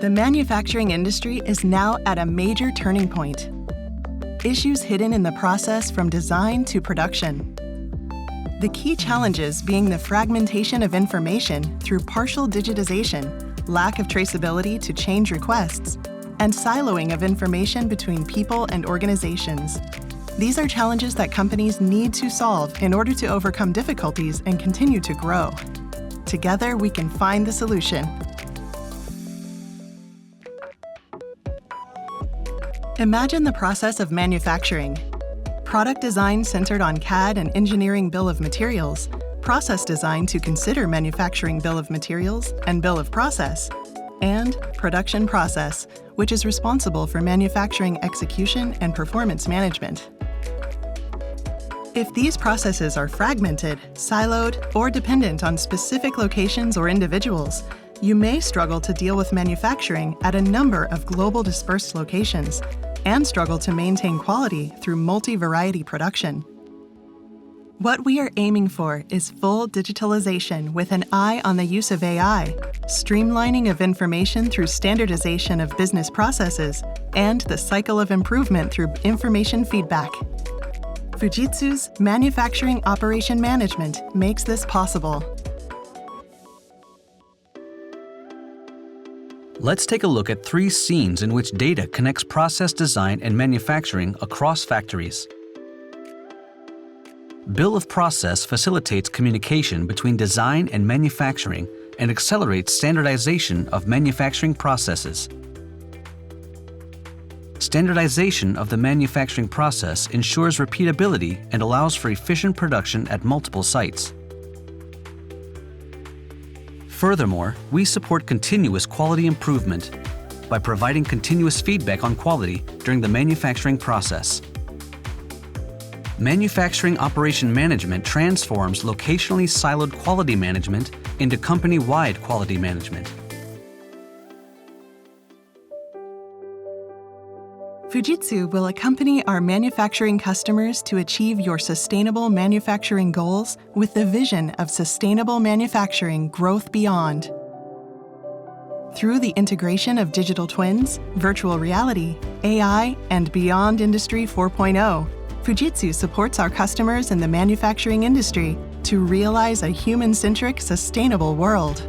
The manufacturing industry is now at a major turning point. Issues hidden in the process from design to production. The key challenges being the fragmentation of information through partial digitization, lack of traceability to change requests, and siloing of information between people and organizations. These are challenges that companies need to solve in order to overcome difficulties and continue to grow. Together, we can find the solution. Imagine the process of manufacturing. Product design centered on CAD and engineering bill of materials, process design to consider manufacturing bill of materials and bill of process, and production process, which is responsible for manufacturing execution and performance management. If these processes are fragmented, siloed, or dependent on specific locations or individuals, you may struggle to deal with manufacturing at a number of global dispersed locations and struggle to maintain quality through multi-variety production. What we are aiming for is full digitalization with an eye on the use of AI, streamlining of information through standardization of business processes, and the cycle of improvement through information feedback. Fujitsu's Manufacturing Operation Management makes this possible. Let's take a look at 3 scenes in which data connects process design and manufacturing across factories. Bill of process facilitates communication between design and manufacturing and accelerates standardization of manufacturing processes. Standardization of the manufacturing process ensures repeatability and allows for efficient production at multiple sites. Furthermore, we support continuous quality improvement by providing continuous feedback on quality during the manufacturing process. Manufacturing Operation Management transforms locationally siloed quality management into company-wide quality management. Fujitsu will accompany our manufacturing customers to achieve your sustainable manufacturing goals with the vision of sustainable manufacturing growth beyond. Through the integration of digital twins, virtual reality, AI, and beyond Industry 4.0, Fujitsu supports our customers in the manufacturing industry to realize a human-centric, sustainable world.